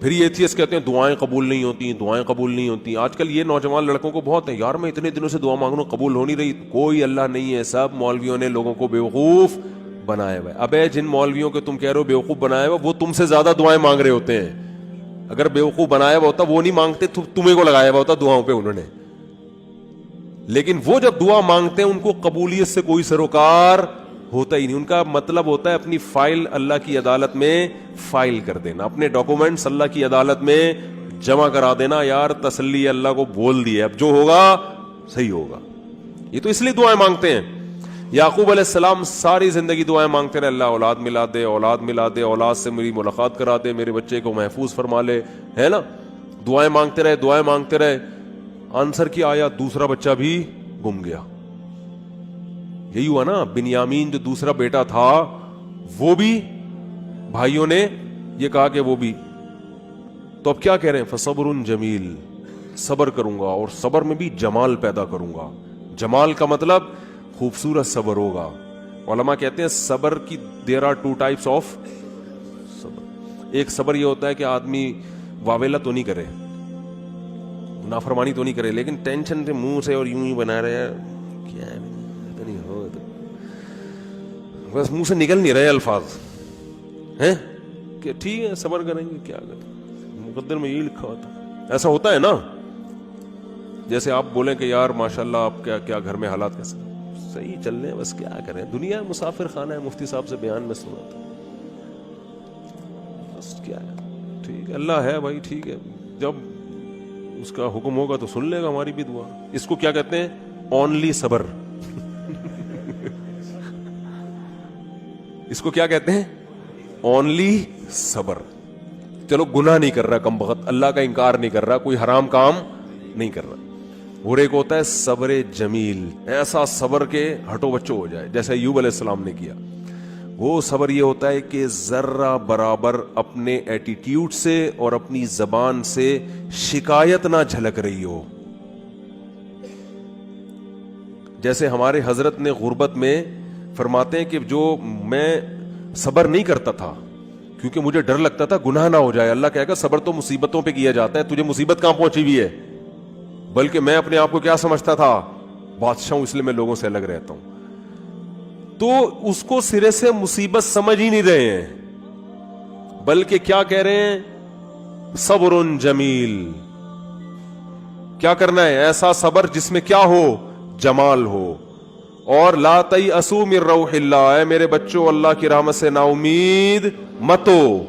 پھر یہ ایتھیسٹ کہتے ہیں دعائیں قبول نہیں ہوتی، دعائیں قبول نہیں ہوتی. آج کل یہ نوجوان لڑکوں کو بہت ہے، یار میں اتنے دنوں سے دعا مانگ رہا ہوں قبول ہو نہیں رہی. کوئی اللہ نہیں ہے، سب مولویوں نے لوگوں کو بیوقوف بنائے ہوئے. ابے جن مولویوں کے تم کہہ رہے ہو بیوقوف بنائے ہوئے، وہ تم سے زیادہ دعائیں مانگ رہے ہوتے ہیں. اگر بیوقوف بنایا ہوا ہوتا وہ نہیں مانگتے، تمہیں کو لگایا ہوا ہوتا دعاؤں پہ انہوں نے. لیکن وہ جب دعا مانگتے ہیں ان کو قبولیت سے کوئی سروکار ہوتا ہی نہیں. ان کا مطلب ہوتا ہے اپنی فائل اللہ کی عدالت میں فائل کر دینا، اپنے ڈاکومنٹس اللہ کی عدالت میں جمع کرا دینا. یار تسلی اللہ کو بول دیے، اب جو ہوگا صحیح ہوگا. یہ تو اس لیے دعائیں مانگتے ہیں. یعقوب علیہ السلام ساری زندگی دعائیں مانگتے رہے، اللہ اولاد ملا دے، اولاد ملا دے، اولاد سے میری ملاقات کرا دے، میرے بچے کو محفوظ فرما لے، ہے نا. دعائیں مانگتے رہے، دعائیں مانگتے رہے. آنسر کیا آیا؟ دوسرا بچہ بھی گم گیا. یہی ہوا نا. بنیامین جو دوسرا بیٹا تھا وہ بھی بھائیوں نے یہ کہا کہ وہ بھی. تو اب کیا کہہ رہے ہیں؟ فصبر جمیل، صبر کروں گا اور صبر میں بھی جمال پیدا کروں گا. جمال کا مطلب خوبصورت صبر ہوگا. علماء کہتے ہیں صبر کی دیر آر ٹو ٹائپس آف صبر. ایک صبر یہ ہوتا ہے کہ آدمی واویلا تو نہیں کرے، نافرمانی تو نہیں کرے، لیکن ٹینشن سے منہ سے اور یوں ہی بنا رہے ہیں، کیا ہے نہیں ہو بس منہ سے نکل نہیں رہے الفاظ ہیں کہ ٹھیک ہے صبر کریں گے، کیا کریں، مقدر میں یہی لکھا ہوتا. ایسا ہوتا ہے نا. جیسے آپ بولیں کہ یار ماشاءاللہ آپ کیا گھر میں حالات کیسے صحیح چل رہے ہیں، بس کیا کریں، دنیا مسافر خانہ ہے. مفتی صاحب سے بیان میں سنا تھا، بس کیا ہے، ٹھیک ہے اللہ ہے بھائی، ٹھیک ہے، جب اس کا حکم ہوگا تو سن لے گا ہماری بھی دعا. اس کو کیا کہتے ہیں؟ اونلی صبر. اس کو کیا کہتے ہیں؟ اونلی صبر. چلو گناہ نہیں کر رہا کم بخت، اللہ کا انکار نہیں کر رہا، کوئی حرام کام نہیں کر رہا. اور ایک ہوتا ہے صبر جمیل، ایسا صبر کے ہٹو بچو ہو جائے جیسے ایوب علیہ السلام نے کیا. وہ صبر یہ ہوتا ہے کہ ذرہ برابر اپنے ایٹیٹیوڈ سے اور اپنی زبان سے شکایت نہ جھلک رہی ہو. جیسے ہمارے حضرت نے غربت میں فرماتے ہیں کہ جو میں صبر نہیں کرتا تھا کیونکہ مجھے ڈر لگتا تھا گناہ نہ ہو جائے. اللہ کہے گا صبر تو مصیبتوں پہ کیا جاتا ہے، تجھے مصیبت کہاں پہنچی ہوئی ہے؟ بلکہ میں اپنے آپ کو کیا سمجھتا تھا؟ بادشاہ ہوں، اس لیے میں لوگوں سے الگ رہتا ہوں. تو اس کو سرے سے مصیبت سمجھ ہی نہیں رہے ہیں، بلکہ کیا کہہ رہے ہیں؟ صبر جمیل. کیا کرنا ہے؟ ایسا صبر جس میں کیا ہو؟ جمال ہو. اور لا تیأسوا من روح اللہ، اے میرے بچوں اللہ کی رحمت سے نا امید مت ہو.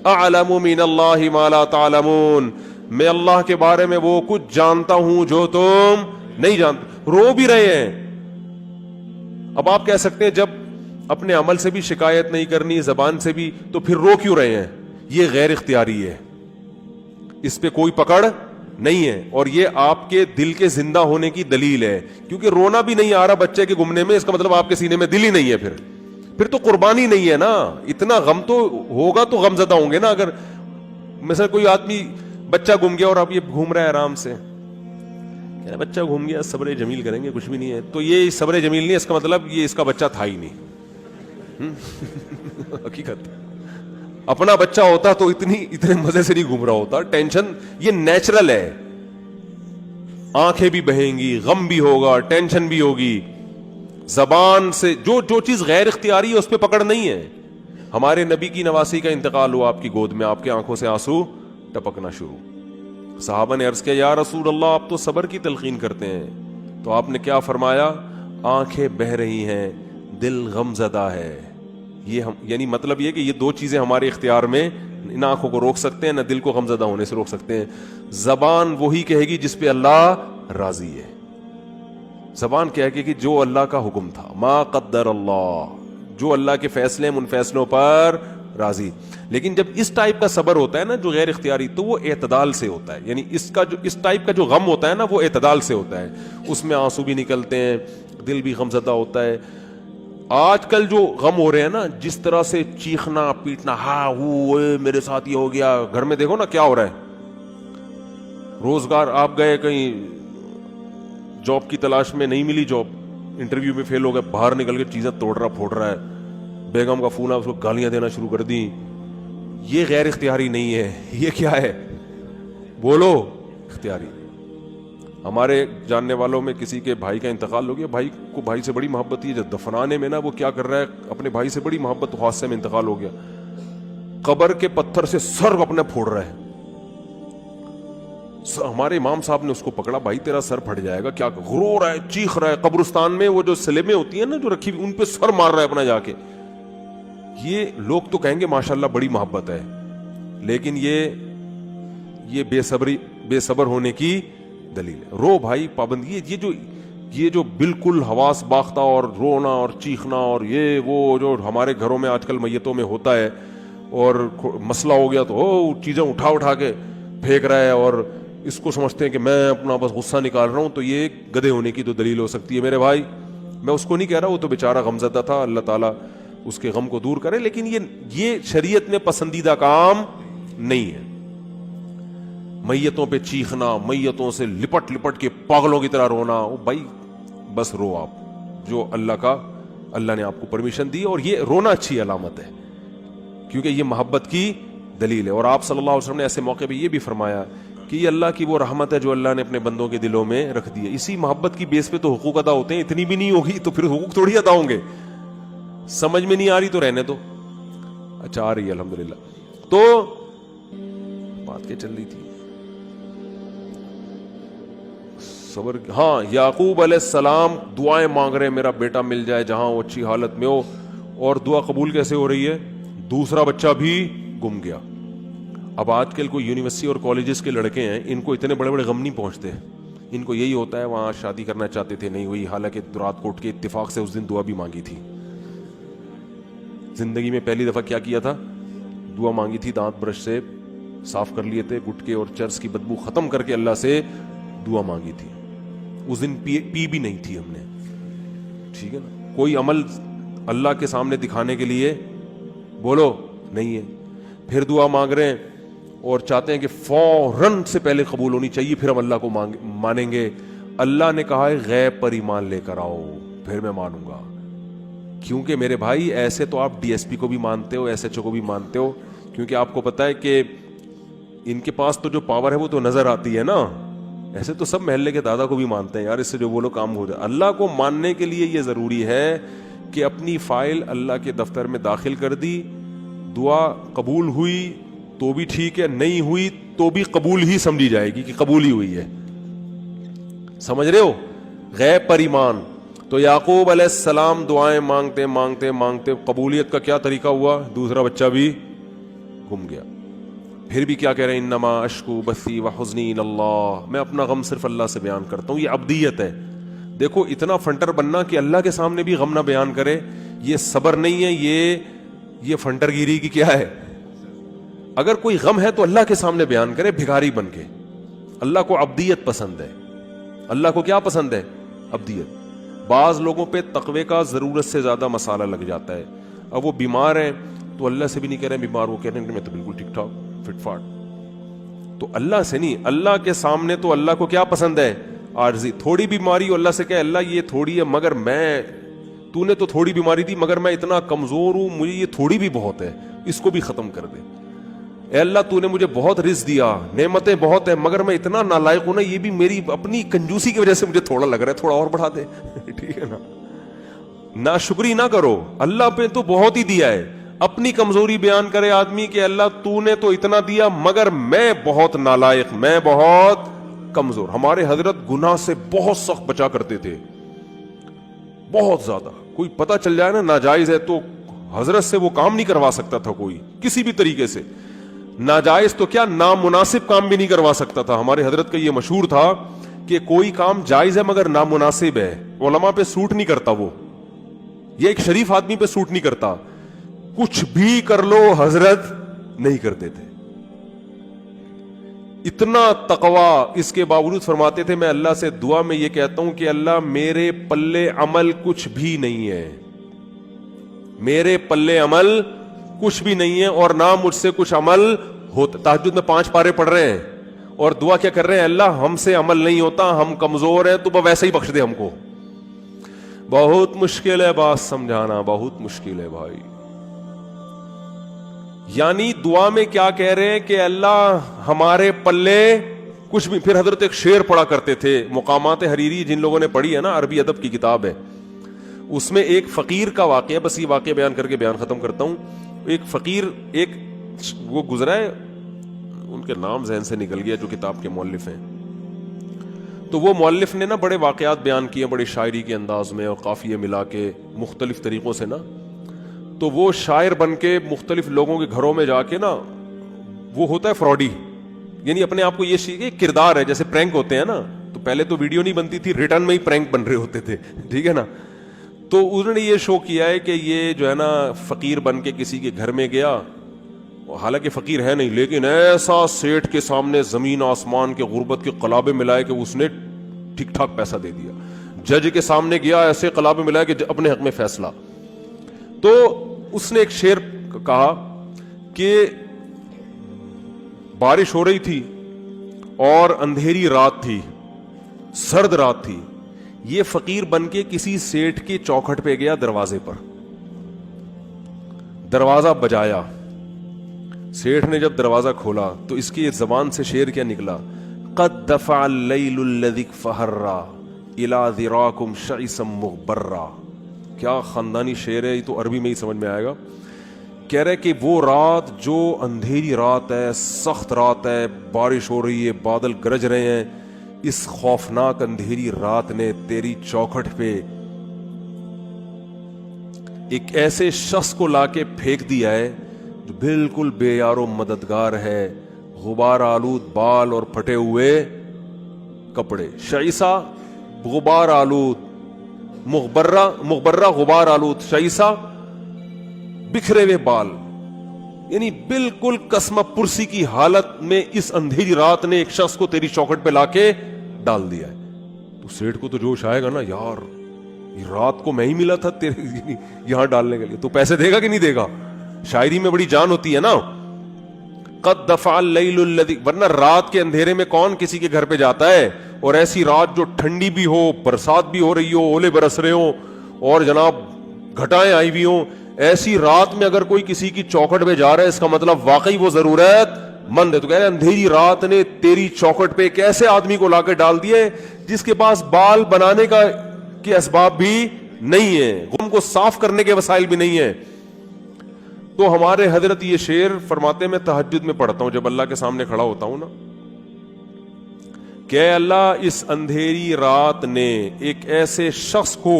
اعلم من اللہ ما لا تعلمون، میں اللہ کے بارے میں وہ کچھ جانتا ہوں جو تم نہیں جانتے. رو بھی رہے ہیں. اب آپ کہہ سکتے ہیں جب اپنے عمل سے بھی شکایت نہیں کرنی، زبان سے بھی، تو پھر رو کیوں رہے ہیں؟ یہ غیر اختیاری ہے، اس پہ کوئی پکڑ نہیں ہے، اور یہ آپ کے دل کے زندہ ہونے کی دلیل ہے. کیونکہ رونا بھی نہیں آ رہا بچے کے گمنے میں، اس کا مطلب آپ کے سینے میں دل ہی نہیں ہے. پھر تو قربانی نہیں ہے نا. اتنا غم تو ہوگا تو غم زدہ ہوں گے نا. اگر مثلا کوئی آدمی بچہ گم گیا اور اب یہ گھوم رہا ہے آرام سے، بچہ گھوم گیا صبر جمیل کریں گے، کچھ بھی نہیں ہے، تو یہ صبر جمیل نہیں، اس کا مطلب یہ اس کا بچہ تھا ہی نہیں. حقیقت اپنا بچہ ہوتا تو اتنے مزے سے نہیں گھوم رہا ہوتا. ٹینشن یہ نیچرل ہے، آنکھیں بھی بہیں گی، غم بھی ہوگا، ٹینشن بھی ہوگی. زبان سے جو چیز غیر اختیاری ہے اس پہ پکڑ نہیں ہے. ہمارے نبی کی نواسی کا انتقال ہوا آپ کی گود میں، آپ کی آنکھوں سے آنسو ٹپکنا شروع. صحابہ نے عرض کیا یا رسول اللہ آپ تو صبر کی تلقین کرتے ہیں. تو آپ نے کیا فرمایا؟ آنکھیں بہ رہی ہیں، دل غم زدہ ہے. یہ یعنی مطلب یہ کہ یہ دو چیزیں ہمارے اختیار میں، ان آنکھوں کو روک سکتے ہیں، نہ دل کو غم زدہ ہونے سے روک سکتے ہیں. زبان وہی کہے گی جس پہ اللہ راضی ہے. زبان کہے گی کہ جو اللہ کا حکم تھا، ما قدر اللہ، جو اللہ کے فیصلے ہیں ان فیصلوں پر راضی. لیکن جب اس ٹائپ کا صبر ہوتا ہے نا جو غیر اختیاری، تو وہ اعتدال سے ہوتا ہے. یعنی اس ٹائپ کا جو غم ہوتا ہے نا وہ اعتدال سے ہوتا ہے. اس میں آنسو بھی نکلتے ہیں، دل بھی غم زدہ ہوتا ہے. آج کل جو غم ہو رہے ہیں نا، جس طرح سے چیخنا پیٹنا، ہاں میرے ساتھ یہ ہو گیا، گھر میں دیکھو نا کیا ہو رہا ہے. روزگار آپ گئے کہیں جاب کی تلاش میں، نہیں ملی جاب، انٹرویو میں فیل ہو گئے، باہر نکل کے چیزیں توڑ رہا پھوڑ رہا ہے. بیگم کا فون آیا، اس کو گالیاں دینا شروع کر دی. یہ غیر اختیاری نہیں ہے, یہ کیا ہے؟ بولو, اختیاری. ہمارے جاننے والوں میں کسی کے بھائی کا انتقال ہو گیا, بھائی کو بھائی سے بڑی محبت ہے, جب دفنانے میں نا وہ کیا کر رہا ہے, اپنے بھائی سے بڑی محبت, حادثے میں انتقال ہو گیا, قبر کے پتھر سے سر اپنا پھوڑ رہا ہے. ہمارے امام صاحب نے اس کو پکڑا, بھائی تیرا سر پھٹ جائے گا, کیا رو رہا ہے, چیخ رہا ہے, قبرستان میں وہ جو سلیبیں ہوتی ہیں نا جو رکھی ہوئی ان پہ سر مار رہا ہے اپنا جا کے. یہ لوگ تو کہیں گے ماشاءاللہ بڑی محبت ہے, لیکن یہ بے صبر ہونے کی دلیل ہے. رو بھائی, پابندی. یہ جو بالکل حواس باختہ اور رونا اور چیخنا اور یہ وہ جو ہمارے گھروں میں آج کل میتوں میں ہوتا ہے, اور مسئلہ ہو گیا تو چیزیں اٹھا کے پھینک رہا ہے اور اس کو سمجھتے ہیں کہ میں اپنا بس غصہ نکال رہا ہوں, تو یہ گدھے ہونے کی تو دلیل ہو سکتی ہے میرے بھائی. میں اس کو نہیں کہہ رہا, وہ تو بیچارہ غمزدہ تھا, اللہ تعالیٰ اس کے غم کو دور کرے, لیکن یہ شریعت میں پسندیدہ کام نہیں ہے. میتوں پہ چیخنا, میتوں سے لپٹ کے پاگلوں کی طرح رونا, بھائی بس رو آپ, جو اللہ نے آپ کو پرمیشن دی, اور یہ رونا اچھی علامت ہے کیونکہ یہ محبت کی دلیل ہے. اور آپ صلی اللہ علیہ وسلم نے ایسے موقع پہ یہ بھی فرمایا کہ یہ اللہ کی وہ رحمت ہے جو اللہ نے اپنے بندوں کے دلوں میں رکھ دی ہے. اسی محبت کی بیس پہ تو حقوق ادا ہوتے ہیں, اتنی بھی نہیں ہوگی تو پھر حقوق تھوڑی ادا ہوں گے. سمجھ میں نہیں آ رہی تو رہنے دو. اچھا آ رہی ہے الحمدللہ. تو بات کیا چل رہی تھی؟ صبر. ہاں, یعقوب علیہ السلام دعائیں مانگ رہے ہیں میرا بیٹا مل جائے جہاں وہ اچھی حالت میں ہو, اور دعا قبول کیسے ہو رہی ہے؟ دوسرا بچہ بھی گم گیا. اب آج کل کوئی یونیورسٹی اور کالجز کے لڑکے ہیں, ان کو اتنے بڑے غم نہیں پہنچتے, ان کو یہی ہوتا ہے وہاں شادی کرنا چاہتے تھے نہیں ہوئی, حالانکہ رات کو اٹھ کے اتفاق سے اس دن دعا بھی مانگی تھی. زندگی میں پہلی دفعہ کیا تھا؟ دعا مانگی تھی, دانت برش سے صاف کر لیے تھے, گٹکے اور چرس کی بدبو ختم کر کے اللہ سے دعا مانگی تھی. اس دن پی بھی نہیں تھی ہم نے, ٹھیک ہے نا. کوئی عمل اللہ کے سامنے دکھانے کے لیے بولو نہیں ہے. پھر دعا مانگ رہے ہیں اور چاہتے ہیں کہ فوراً سے پہلے قبول ہونی چاہیے, پھر ہم اللہ کو مانیں گے. اللہ نے کہا ہے غیب پر ایمان لے کر آؤ, پھر میں مانوں گا. کیونکہ میرے بھائی ایسے تو آپ ڈی ایس پی کو بھی مانتے ہو, ایس ایچ او کو بھی مانتے ہو, کیونکہ آپ کو پتا ہے کہ ان کے پاس تو جو پاور ہے وہ تو نظر آتی ہے نا. ایسے تو سب محلے کے دادا کو بھی مانتے ہیں, یار اس سے جو بولو کام ہو جائے. اللہ کو ماننے کے لیے یہ ضروری ہے کہ اپنی فائل اللہ کے دفتر میں داخل کر دی, دعا قبول ہوئی تو بھی ٹھیک ہے, نہیں ہوئی تو بھی قبول ہی سمجھی جائے گی کہ قبول ہی ہوئی ہے. سمجھ رہے ہو؟ غیب پر ایمان. تو یعقوب علیہ السلام دعائیں مانگتے قبولیت کا کیا طریقہ ہوا؟ دوسرا بچہ بھی گم گیا. پھر بھی کیا کہہ رہے ہیں؟ انما اشکو بثی وحزنی الی اللہ, میں اپنا غم صرف اللہ سے بیان کرتا ہوں. یہ عبدیت ہے. دیکھو اتنا فنٹر بننا کہ اللہ کے سامنے بھی غم نہ بیان کرے, یہ صبر نہیں ہے, یہ فنٹر گیری کی کیا ہے؟ اگر کوئی غم ہے تو اللہ کے سامنے بیان کرے بھکاری بن کے. اللہ کو عبدیت پسند ہے. اللہ کو کیا پسند ہے؟ عبدیت. بعض لوگوں پہ تقوی کا ضرورت سے زیادہ مسالہ لگ جاتا ہے. اب وہ بیمار ہیں تو اللہ سے بھی نہیں کہہ رہے ہیں بیمار, وہ کہہ رہے ہیں میں تو بالکل ٹھیک ٹھاک فٹ فاٹ. تو اللہ سے نہیں, اللہ کے سامنے تو اللہ کو کیا پسند ہے؟ عارضی. تھوڑی بیماری ہو اللہ سے کہے اللہ یہ تھوڑی ہے, مگر تو نے تو تھوڑی بیماری دی, مگر میں اتنا کمزور ہوں, مجھے یہ تھوڑی بھی بہت ہے, اس کو بھی ختم کر دے. اے اللہ تو نے مجھے بہت رزق دیا, نعمتیں بہت ہیں, مگر میں اتنا نالائق ہوں نا, یہ بھی میری اپنی کنجوسی کی وجہ سے مجھے تھوڑا لگ رہا ہے, تھوڑا اور بڑھا دے. ٹھیک ہے نا. ناشکری نہ کرو, اللہ پہ تو بہت ہی دیا ہے. اپنی کمزوری بیان کرے آدمی کہ اللہ تو نے تو اتنا دیا, مگر میں بہت نالائق, میں بہت کمزور. ہمارے حضرت گناہ سے بہت سخت بچا کرتے تھے, بہت زیادہ. کوئی پتہ چل جائے نا ناجائز ہے تو حضرت سے وہ کام نہیں کروا سکتا تھا کوئی کسی بھی طریقے سے. ناجائز تو کیا نامناسب کام بھی نہیں کروا سکتا تھا. ہمارے حضرت کا یہ مشہور تھا کہ کوئی کام جائز ہے مگر نامناسب ہے, علماء پہ سوٹ نہیں کرتا, وہ یہ ایک شریف آدمی پہ سوٹ نہیں کرتا. کچھ بھی کر لو حضرت نہیں کرتے تھے. اتنا تقوی, اس کے باوجود فرماتے تھے میں اللہ سے دعا میں یہ کہتا ہوں کہ اللہ میرے پلے عمل کچھ بھی نہیں ہے, میرے پلے عمل کچھ بھی نہیں ہے, اور نہ مجھ سے کچھ عمل ہوتا. تہجد میں 5 پارے پڑھ رہے ہیں اور دعا کیا کر رہے ہیں؟ اللہ ہم سے عمل نہیں ہوتا, ہم کمزور ہیں, تو ویسے ہی بخش دے ہم کو. بہت مشکل ہے بات سمجھانا, بہت مشکل ہے بھائی. یعنی دعا میں کیا کہہ رہے ہیں کہ اللہ ہمارے پلے کچھ بھی. پھر حضرت ایک شعر پڑھا کرتے تھے, مقامات حریری جن لوگوں نے پڑھی ہے نا, عربی ادب کی کتاب ہے, اس میں ایک فقیر کا واقعہ, بس یہ واقعہ بیان کر کے بیان ختم کرتا ہوں. ایک فقیر, ایک وہ گزرا ہے, ان کے نام ذہن سے نکل گیا جو کتاب کے مؤلف ہیں, تو وہ مؤلف نے نا بڑے واقعات بیان کیے بڑے شاعری کے انداز میں اور قافیے ملا کے مختلف طریقوں سے نا. تو وہ شاعر بن کے مختلف لوگوں کے گھروں میں جا کے نا, وہ ہوتا ہے فراڈی, یعنی اپنے آپ کو یہ کردار ہے, جیسے پرینک ہوتے ہیں نا, تو پہلے تو ویڈیو نہیں بنتی تھی, ریٹرن میں ہی پرینک بن رہے ہوتے تھے, ٹھیک ہے نا. تو انہوں نے یہ شو کیا ہے کہ یہ جو ہے نا فقیر بن کے کسی کے گھر میں گیا, حالانکہ فقیر ہے نہیں, لیکن ایسا سیٹھ کے سامنے زمین آسمان کے غربت کے قلابے ملائے کہ اس نے ٹھیک ٹھاک پیسہ دے دیا. جج کے سامنے گیا, ایسے قلابے ملائے کہ اپنے حق میں فیصلہ. تو اس نے ایک شعر کہا کہ بارش ہو رہی تھی اور اندھیری رات تھی, سرد رات تھی. یہ فقیر بن کے کسی سیٹھ کے چوکھٹ پہ گیا, دروازے پر دروازہ بجایا. سیٹھ نے جب دروازہ کھولا تو اس کی زبان سے شعر کیا نکلا, قد دفع اللیل الذی فہرا الی ذراکم شعثا مغبرا. کیا خاندانی شعر ہے, یہ تو عربی میں ہی سمجھ میں آئے گا. کہہ رہے کہ وہ رات جو اندھیری رات ہے, سخت رات ہے, بارش ہو رہی ہے, بادل گرج رہے ہیں, اس خوفناک اندھیری رات نے تیری چوکھٹ پہ ایک ایسے شخص کو لا کے پھینک دیا ہے جو بالکل بے یار و مددگار ہے, غبار آلود بال اور پھٹے ہوئے کپڑے. شعیسا غبار آلود, مغبرہ غبار آلود, شعیسا بکھرے ہوئے بال, یعنی بالکل قسمہ پرسی کی حالت میں اس اندھیری رات نے ایک شخص کو تیری چوکھٹ پہ لا کے ڈال دیا ہے. تو سیٹھ کو تو جوش آئے گا نا, یار یہ رات کو میں ہی ملا تھا تیرے یہاں ڈالنے کے لیے, تو پیسے دے گا کہ نہیں دے گا. شاعری میں بڑی جان ہوتی ہے نا. قد دفع اللیل الذی, ورنہ رات کے اندھیرے میں کون کسی کے گھر پہ جاتا ہے, اور ایسی رات جو ٹھنڈی بھی ہو, برسات بھی ہو رہی ہو, اولے برس رہے ہوں اور جناب گھٹائیں آئی ہوئی ہوں, ایسی رات میں اگر کوئی کسی کی چوکھٹ پہ جا رہا ہے اس کا مطلب واقعی وہ ضرورت مند ہے. تو کہہ رہے اندھیری رات نے تیری چوکھٹ پہ ایک ایسے آدمی کو لا کے ڈال دیے جس کے پاس بال بنانے کا کے اسباب بھی نہیں ہے, غم کو صاف کرنے کے وسائل بھی نہیں ہے. تو ہمارے حضرت یہ شعر فرماتے, میں تہجد میں پڑھتا ہوں جب اللہ کے سامنے کھڑا ہوتا ہوں نا, کہ اللہ اس اندھیری رات نے ایک ایسے شخص کو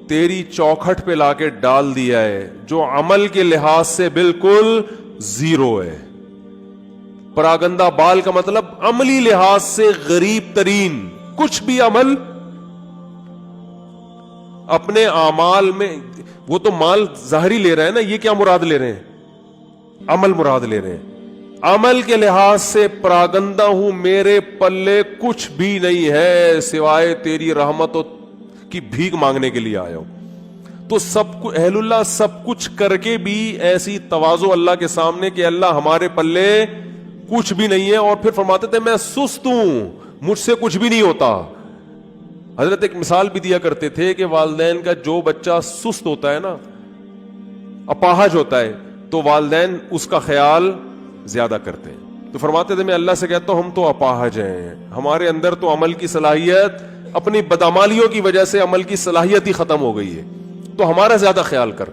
تیری چوکھٹ پہ لا کے ڈال دیا ہے جو عمل کے لحاظ سے بالکل زیرو ہے. پراگندہ بال کا مطلب عملی لحاظ سے غریب ترین, کچھ بھی عمل اپنے اعمال میں, وہ تو مال ظاہری لے رہے ہیں نا, یہ کیا مراد لے رہے ہیں, عمل مراد لے رہے ہیں. عمل کے لحاظ سے پراگندہ ہوں, میرے پلے کچھ بھی نہیں ہے سوائے تیری رحمت کی بھیک مانگنے کے لیے آیا ہوں. تو سب کو اہل اللہ سب کچھ کر کے بھی ایسی تواضع اللہ کے سامنے کہ اللہ ہمارے پلے کچھ بھی نہیں ہے, اور پھر فرماتے تھے میں سست ہوں, مجھ سے کچھ بھی نہیں ہوتا. حضرت ایک مثال بھی دیا کرتے تھے کہ والدین کا جو بچہ سست ہوتا ہے نا, اپاہج ہوتا ہے, تو والدین اس کا خیال زیادہ کرتے ہیں. تو فرماتے تھے میں اللہ سے کہتا ہوں ہم تو اپاہج ہیں, ہمارے اندر تو عمل کی صلاحیت, اپنی بدعمالیوں کی وجہ سے عمل کی صلاحیت ہی ختم ہو گئی ہے, تو ہمارا زیادہ خیال کر.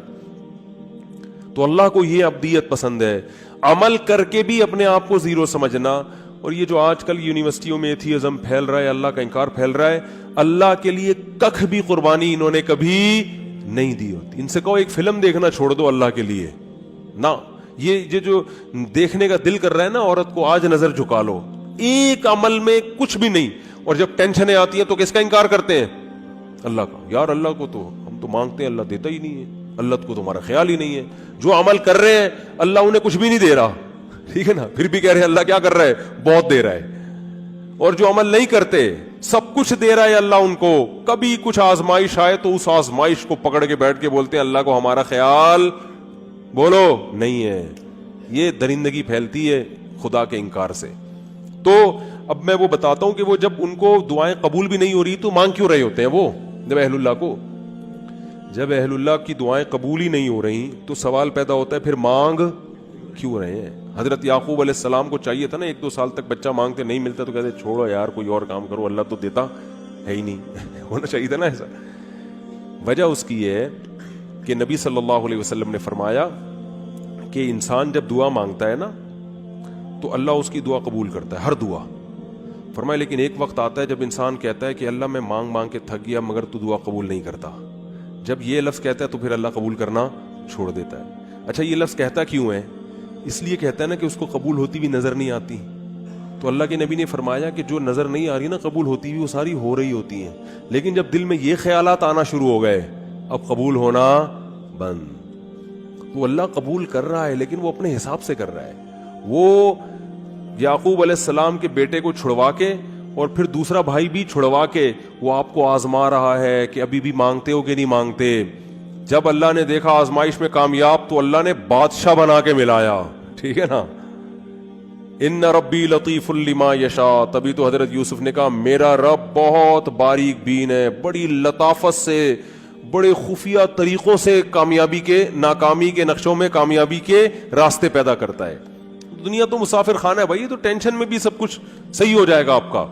تو اللہ کو یہ عبدیت پسند ہے, عمل کر کے بھی اپنے آپ کو زیرو سمجھنا. اور یہ جو آج کل یونیورسٹیوں میں ایتھیزم پھیل رہا ہے, اللہ کا انکار پھیل رہا ہے, اللہ کے لیے ککھ بھی قربانی انہوں نے کبھی نہیں دی ہوتی. ان سے کہو ایک فلم دیکھنا چھوڑ دو اللہ کے لیے نا, یہ جو دیکھنے کا دل کر رہا ہے نا عورت کو, آج نظر جھکا لو, ایک عمل میں کچھ بھی نہیں. اور جب ٹینشنیں آتی ہیں تو کس کا انکار کرتے ہیں, اللہ کا. یار اللہ کو تو ہم تو مانگتے ہیں, اللہ دیتا ہی نہیں ہے, اللہ کو تمہارا خیال ہی نہیں ہے. جو عمل کر رہے ہیں اللہ انہیں کچھ بھی نہیں دے رہا, ٹھیک ہے نا, پھر بھی کہہ رہے ہیں اللہ کیا کر رہا ہے, بہت دے رہا ہے. اور جو عمل نہیں کرتے سب کچھ دے رہا ہے اللہ ان کو, کبھی کچھ آزمائش آئے تو اس آزمائش کو پکڑ کے بیٹھ کے بولتے ہیں اللہ کو ہمارا خیال بولو نہیں ہے. یہ درندگی پھیلتی ہے خدا کے انکار سے. تو اب میں وہ بتاتا ہوں کہ وہ جب ان کو دعائیں قبول بھی نہیں ہو رہی تو مانگ کیوں رہے ہوتے ہیں وہ, جب اہل اللہ کو جب اہل اللہ کی دعائیں قبول ہی نہیں ہو رہی تو سوال پیدا ہوتا ہے پھر مانگ کیوں رہے ہیں؟ حضرت یعقوب علیہ السلام کو چاہیے تھا نا 1-2 سال تک بچہ مانگتے نہیں ملتا تو کہتے چھوڑو یار کوئی اور کام کرو، اللہ تو دیتا ہے ہی نہیں ہونا چاہیے تھا نا ایسا۔ وجہ اس کی ہے کہ نبی صلی اللہ علیہ وسلم نے فرمایا کہ انسان جب دعا مانگتا ہے نا تو اللہ اس کی دعا قبول کرتا ہے، ہر دعا۔ فرمایا لیکن ایک وقت آتا ہے جب انسان کہتا ہے کہ اللہ میں مانگ مانگ کے تھک گیا مگر تو دعا قبول نہیں کرتا، جب یہ لفظ کہتا ہے تو پھر اللہ قبول کرنا چھوڑ دیتا ہے۔ اچھا یہ لفظ کہتا کیوں ہے؟ اس لیے کہتا ہے نا کہ اس کو قبول ہوتی بھی نظر نہیں آتی، تو اللہ کے نبی نے فرمایا کہ جو نظر نہیں آ رہی نا قبول ہوتی بھی وہ ساری ہو رہی ہوتی ہیں، لیکن جب دل میں یہ خیالات آنا شروع ہو گئے اب قبول ہونا بند۔ تو اللہ قبول کر رہا ہے لیکن وہ اپنے حساب سے کر رہا ہے۔ وہ یعقوب علیہ السلام کے بیٹے کو چھڑوا کے اور پھر دوسرا بھائی بھی چھڑوا کے وہ آپ کو آزما رہا ہے کہ ابھی بھی مانگتے ہو کہ نہیں مانگتے۔ جب اللہ نے دیکھا آزمائش میں کامیاب تو اللہ نے بادشاہ بنا کے ملایا، ٹھیک ہے نا، ان ربی لطیف لما یشاء۔ تبھی تو حضرت یوسف نے کہا میرا رب بہت باریک بین ہے، بڑی لطافت سے بڑے خفیہ طریقوں سے کامیابی کے ناکامی کے نقشوں میں کامیابی کے راستے پیدا کرتا ہے۔ دنیا تو مسافر خانہ ہے بھائی، تو ٹینشن میں بھی سب کچھ صحیح ہو جائے گا آپ کا،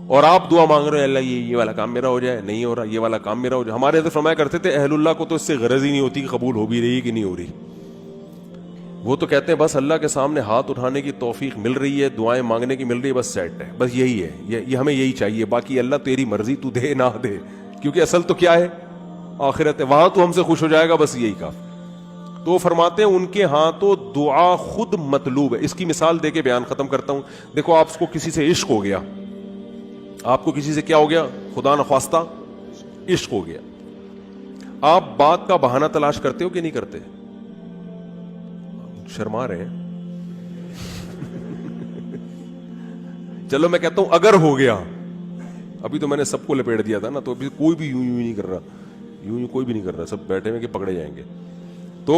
اور آپ دعا مانگ رہے ہیں اللہ یہ والا کام میرا ہو جائے، نہیں ہو رہا، یہ والا کام میرا ہو جائے۔ ہمارے حضرت فرمایا کرتے تھے اہل اللہ کو تو اس سے غرض ہی نہیں ہوتی کہ قبول ہو بھی رہی ہے کہ نہیں ہو رہی، وہ تو کہتے ہیں بس اللہ کے سامنے ہاتھ اٹھانے کی توفیق مل رہی ہے، دعائیں مانگنے کی مل رہی ہے، بس سیٹ ہے، بس یہی ہے، یہ ہمیں یہی چاہیے، باقی اللہ تیری مرضی، تو دے نہ دے، کیونکہ اصل تو کیا ہے آخرت ہے، وہاں تو ہم سے خوش ہو جائے گا، بس یہی کافی۔ تو فرماتے ہیں ان کے ہاں تو دعا خود مطلوب ہے۔ اس کی مثال دے کے بیان ختم کرتا ہوں۔ دیکھو آپ کو کسی سے عشق ہو گیا، آپ کو کسی سے کیا ہو گیا، خدا نخواستہ عشق ہو گیا، آپ بات کا بہانہ تلاش کرتے ہو کہ نہیں کرتے؟ شرما رہے ہیں چلو میں کہتا ہوں اگر ہو گیا، ابھی تو میں نے سب کو لپیٹ دیا تھا نا، تو ابھی کوئی بھی یوں نہیں کر رہا، یوں کوئی بھی نہیں کر رہا، سب بیٹھے ہوئے کہ پکڑے جائیں گے۔ تو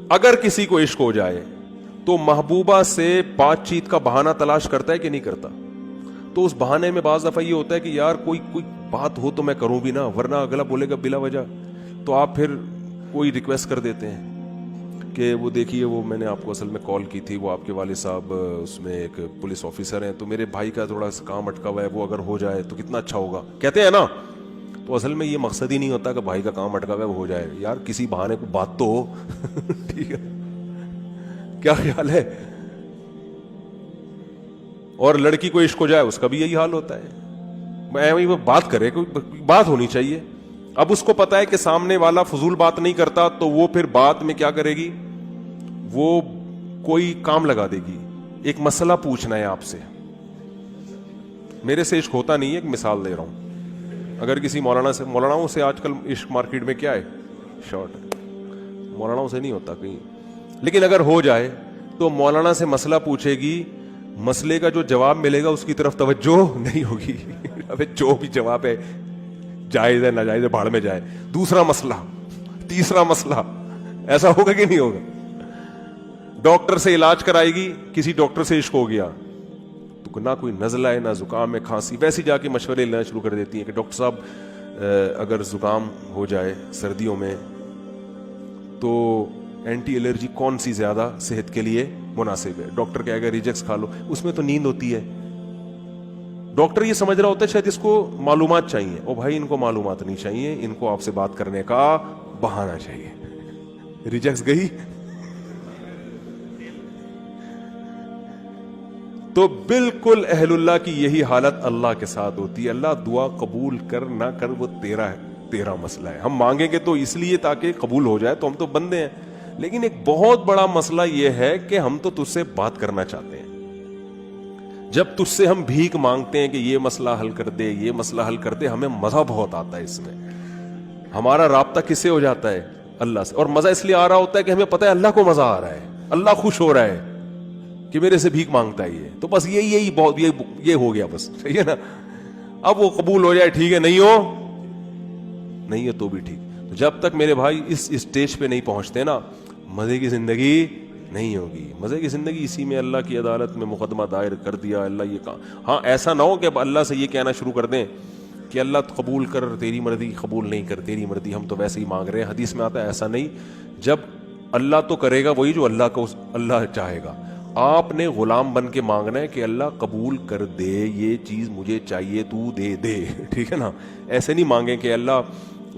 اگر کسی کو عشق ہو جائے تو محبوبہ سے بات چیت کا بہانہ تلاش کرتا ہے کہ نہیں کرتا؟ تو اس بہانے میں بعض دفعہ یہ ہوتا ہے کہ یار کوئی بات ہو تو میں کروں بھی نا، ورنہ اگلا بولے گا بلا وجہ، تو آپ پھر کوئی ریکویسٹ کر دیتے ہیں کہ وہ دیکھیے وہ میں نے آپ کو اصل میں کال کی تھی، وہ آپ کے والد صاحب اس میں ایک پولیس آفیسر ہیں، تو میرے بھائی کا تھوڑا سا کام اٹکا ہوا ہے، وہ اگر ہو جائے تو کتنا اچھا ہوگا، کہتے ہیں نا۔ تو اصل میں یہ مقصد ہی نہیں ہوتا کہ بھائی کا کام اٹکا ہوا ہے وہ ہو جائے، یار کسی بہانے کو بات تو ہو ٹھیک ہے، کیا خیال ہے؟ اور لڑکی کو عشق ہو جائے اس کا بھی یہی حال ہوتا ہے، وہ بات کرے، کوئی بات ہونی چاہیے۔ اب اس کو پتا ہے کہ سامنے والا فضول بات نہیں کرتا، تو وہ پھر بات میں کیا کرے گی، وہ کوئی کام لگا دے گی، ایک مسئلہ پوچھنا ہے آپ سے۔ میرے سے عشق ہوتا نہیں ہے، ایک مثال دے رہا ہوں، اگر کسی مولانا سے آج کل عشق مارکیٹ میں کیا ہے، شارٹ ہے، مولانا سے نہیں ہوتا کہیں، لیکن اگر ہو جائے تو مولانا سے مسئلہ پوچھے گی، مسئلے کا جو جواب ملے گا اس کی طرف توجہ نہیں ہوگی ابے جو بھی جواب ہے جائز ہے ناجائز ہے بھاڑ میں جائے، دوسرا مسئلہ، تیسرا مسئلہ، ایسا ہوگا کہ نہیں ہوگا؟ ڈاکٹر سے علاج کرائے گی، کسی ڈاکٹر سے عشق ہو گیا تو نہ کوئی نزلہ ہے نہ زکام ہے کھانسی، ویسے جا کے مشورے لینا شروع کر دیتی ہیں کہ ڈاکٹر صاحب اگر زکام ہو جائے سردیوں میں تو اینٹی الرجی کون سی زیادہ صحت کے لیے مناسب ہے؟ ڈاکٹر کہے گا ریجیکس کھا لو، اس میں تو نیند ہوتی ہے۔ ڈاکٹر یہ سمجھ رہا ہوتا ہے شاید اس کو معلومات چاہیے، او بھائی ان کو معلومات نہیں چاہیے، ان کو آپ سے بات کرنے کا بہانہ چاہیے، ریجیکس گئی۔ تو بالکل اہل اللہ کی یہی حالت اللہ کے ساتھ ہوتی ہے، اللہ دعا قبول کر نہ کر وہ تیرا مسئلہ ہے، ہم مانگیں گے تو اس لیے تاکہ قبول ہو جائے، تو ہم تو بندے ہیں، لیکن ایک بہت بڑا مسئلہ یہ ہے کہ ہم تو تجھ سے بات کرنا چاہتے ہیں، جب تجھ سے ہم بھیک مانگتے ہیں کہ یہ مسئلہ حل کر دے، یہ مسئلہ حل کر دے، ہمیں مزہ بہت آتا ہے اس میں، ہمارا رابطہ کس سے ہو جاتا ہے؟ اللہ سے، اور مزہ اس لیے آ رہا ہوتا ہے کہ ہمیں پتہ ہے اللہ کو مزہ آ رہا ہے، اللہ خوش ہو رہا ہے کہ میرے سے بھیک مانگتا ہے یہ، تو بس یہی بہت یہ ہو گیا، بس صحیح ہے نا۔ اب وہ قبول ہو جائے ٹھیک ہے، نہیں ہے تو بھی ٹھیک۔ تو جب تک میرے بھائی اس اسٹیج پہ نہیں پہنچتے نا، مزے کی زندگی نہیں ہوگی۔ مزے کی زندگی اسی میں اللہ کی عدالت میں مقدمہ دائر کر دیا، اللہ یہ کہا، ہاں ایسا نہ ہو کہ اب اللہ سے یہ کہنا شروع کر دیں کہ اللہ قبول کر، تیری مرضی، قبول نہیں کر تیری مرضی، ہم تو ویسے ہی مانگ رہے ہیں. حدیث میں آتا ہے ایسا نہیں، جب اللہ تو کرے گا وہی جو اللہ چاہے گا. آپ نے غلام بن کے مانگنا ہے کہ اللہ قبول کر دے، یہ چیز مجھے چاہیے تو دے دے. ٹھیک ہے نا؟ ایسے نہیں مانگیں کہ اللہ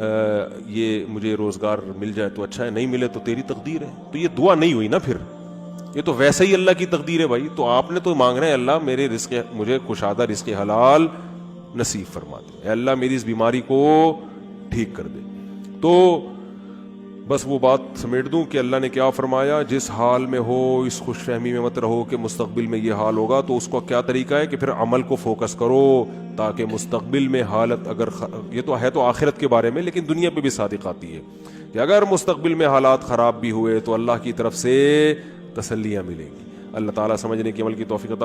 یہ مجھے روزگار مل جائے تو اچھا ہے، نہیں ملے تو تیری تقدیر ہے. تو یہ دعا نہیں ہوئی نا، پھر یہ تو ویسے ہی اللہ کی تقدیر ہے بھائی. تو آپ نے تو مانگنا ہے اللہ میرے رزق، مجھے کشادہ رزق حلال نصیب فرما دے، اے اللہ میری اس بیماری کو ٹھیک کر دے. تو بس وہ بات سمیٹ دوں کہ اللہ نے کیا فرمایا، جس حال میں ہو اس خوش فہمی میں مت رہو کہ مستقبل میں یہ حال ہوگا. تو اس کا کیا طریقہ ہے کہ پھر عمل کو فوکس کرو تاکہ مستقبل میں حالت اگر یہ تو ہے تو آخرت کے بارے میں، لیکن دنیا پہ بھی صادق آتی ہے کہ اگر مستقبل میں حالات خراب بھی ہوئے تو اللہ کی طرف سے تسلیاں ملیں گی. اللہ تعالیٰ سمجھنے کی عمل کی توفیق عطا